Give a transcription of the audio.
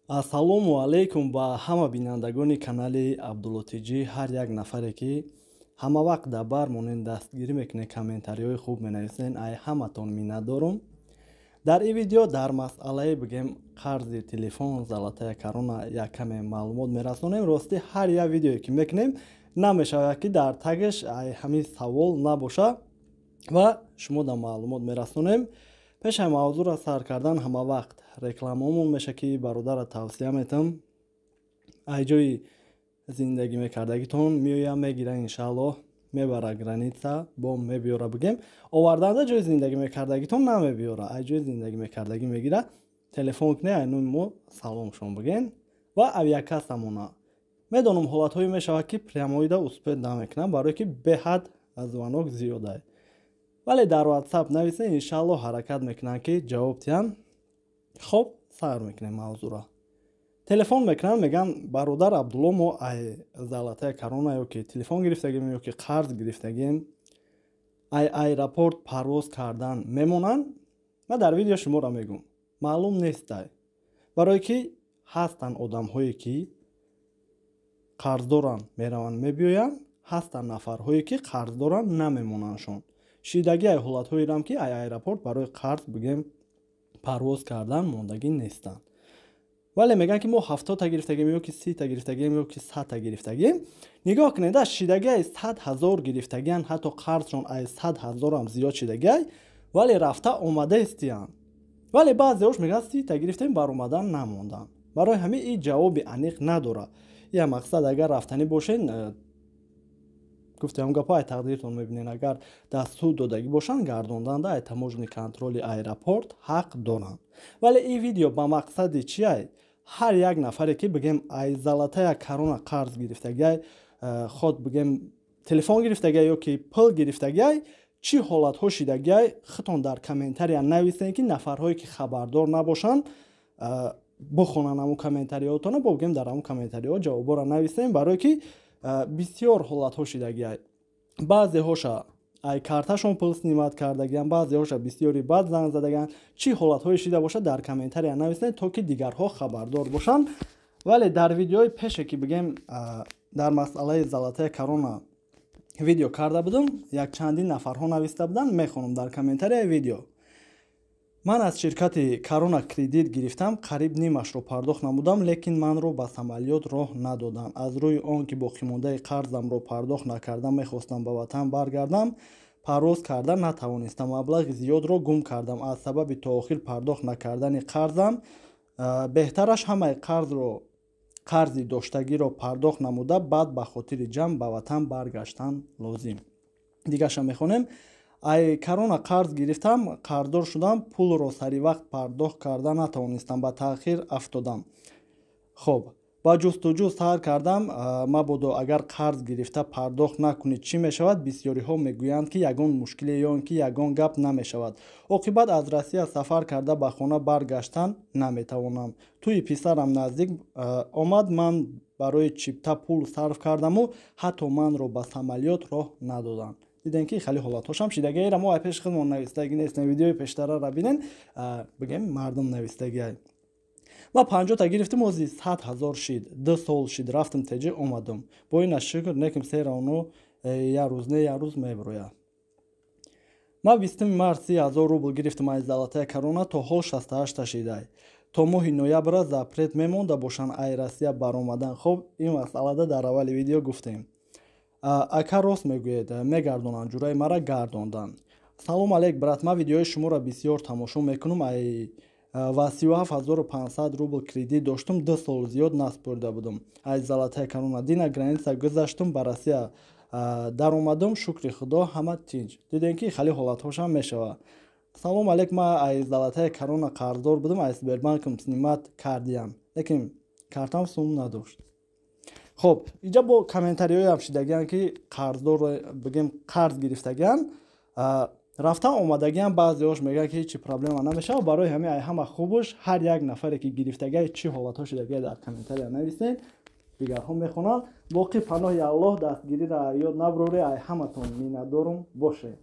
Ассалому алайкум ба ҳама бинандагони канали Абдуллотиҷӣ, ҳар як нафаре ки ҳама вақт дар бар монед дастгирӣ мекунед, комментариҳои хуб менависед, ай ҳаматон миннатдорум. Дар ин видео дар масъалаи бигем қарзи телефон, залатая корона як каме маълумот мерасонем. Рости ҳар як видеое ки мекунем намешавад ки дар тагаш ай ҳамин савол набоша ва шумо дар маълумот мерасонем. пешай мавзӯъро сар кардан ҳама вақт рекламамон меша ки бародарро тавсия метам ай ҷои зиндагӣ мекардагитон меоя мегира, иншааллоҳ мебара граница бо мебиёра. Бигем оварданда ҷои зиндагӣ мекардагитон намебиёра, ай ҷои зиндагӣ мекардагӣ мегира. Телефон кунед, ай нӯи мо саломшон биген ва авиакассамона. Медонам ҳолатҳое мешавад ки прямоида успед намекунам, барое ки беҳад звонок зиёдае. вале дар WhatsApp нависен, иншааллоҳ ҳаракат мекунам ки ҷавоб диҳам. хоб сар мекунем мавзӯъро. Телефон мекунанд, меган бародар Абдулло, мо ай залатая корона ёки телефон гирифтагем ёки қарз гирифтагем, ай аэропорт парвоз кардан мемонанд. ва дар видео шуморо мегӯм маълум нестай, барое ки ҳастанд одамҳое ки қарздоранд мераванд мебиёянд, ҳастанд нафарҳое ки қарздоранд намемонандшон. шидагӣ ай ҳолатҳое дам ки ай аэропорт барои қарз бигем парвоз кардан мондагӣ нестанд. вале мегӯянд ки мо 70 гирифтагем ёки 30 гирифтагем ёки 100 гирифтагем. нигоҳ кунед, шидагӣ ай 100 000 гирифтагиан, ҳатто қарзшон ай 100 000 ам зиёд шидагӣ, вале рафта омадаистиянд. вале баъзеҳош мегӯянд 30 гирифтем баромадан намонданд. барои ҳамин ин ҷавоби аниқ надорад. я мақсад агар рафтанӣ бошен, гуфтем гапо ай тақдиртон мебинен, агар дастур додагӣ бошанд гардонданда ай таможни контроли аэропорт ҳақ доранд. вале ин видео ба мақсади чи ай? ҳар як нафаре ки бигем ай залатая корона қарз гирифтагиай, ход бигем телефон гирифтагиай ёки пул гирифтагиай, чӣ ҳолатҳо шидагиай, хитон дар комментария нависен ки нафарҳое ки хабардор набошанд бухонанд аму комментариҳоятона, бо бигем дар аму комментариҳо ҷавоборо нависен, барое ки бисёр ҳолатҳо шидагиай. баъзеҳоша ай карташон пул снимат кардагиан, баъзеҳоша бисёри бад занг задагиан. чӣ ҳолатҳое шида бошад дар комментария нависен, то ки дигарҳо хабардор бошанд. вале дар видеои пеше ки бигем дар масъалаи залатая корона видео карда будам, як чандин нафарҳо нависта буданд, мехонам дар комментарияи видео. ман аз ширкати корона кредит гирифтам, қариб нимашро пардохт намудам, лекин манро ба самалиёт роҳ надоданд. аз рӯи он ки боқимондаи қарзамро пардохт накардам, мехостам ба ватан баргардам, парвоз карда натавонистам, маблағи зиёдро гум кардам. аз сабаби то охир пардохт накардани қарзам беҳтараш ҳамаи қарзи доштагиро пардохт намуда, баъд ба хотири ҷамъ ба ватан баргаштан лозим. дигаша мехонем, ай корона қарз гирифтам, қарздор шудам, пулро сари вақт пардохт карда натавонистам, ба таъхир афтодам. хоб, ба ҷустуҷӯ сар кардам, мабодо агар қарз гирифта пардохт накунед чӣ мешавад? бисёриҳо мегӯянд ки ягон мушкиле ё ин ки ягон гап намешавад. оқибат аз Россия сафар карда ба хона баргаштан наметавонам. тӯи писарам наздик омад, ман барои чипта пул сарф кардаму ҳатто манро ба самалиёт роҳ надоданд. дидем ки хеле ҳолатҳошам шидагиайра мо ай пеши худмон навистагӣ нестем. видеои пештарара бинен, бигем мардум навистагиай. ва 50 гирифтим, ози 100 000 шид, 2 сол шид, рафтим теҷа омадам. бо ина шукр неким сера оно як рӯз не як рӯз мебирояд. ма 20 март 30 000 рубл гирифтим аз залатая корона, то ҳол 68 шидай. то моҳи ноябра запрет мемонда бошанд ай Россия баромадан. хоб, ин масъалада дар аввали видео гуфтем. ака рост мегӯед, мегардонанд ҷураи мара гардонданд. салом алейк брат, ман видеои шуморо бисёр тамошо мекунам. ай ва 37500 рубл кредит доштум, 2 сол зиёд наспурда будам. аз залатая корона дина граница гузаштум, ба Россия даромадам, шукри худо, ҳама тинҷ. дидем ки хеле ҳолатҳошам мешавад. салом алейк, ман аз залатая корона қарздор будам, аз Сбербанкам снимат кардиям, лекин картам сум надошт. хоб, инҷа бо комментариҳоям шидагиан ки қарздор бигем қарз гирифтагиан, рафтан омадагиан, баъзеҳош мегӯянд ки ҳеҷ проблема намешавад. барои ҳамин ай ҳама хубуш ҳар як нафаре ки гирифтагиай чӣ ҳолатҳо шидагиай дар комментария нависен, дигарҳо мехонанд. боқӣ паноҳи Аллоҳ дастгирира ёд набуроре. ай ҳаматон миннатдорум бошед.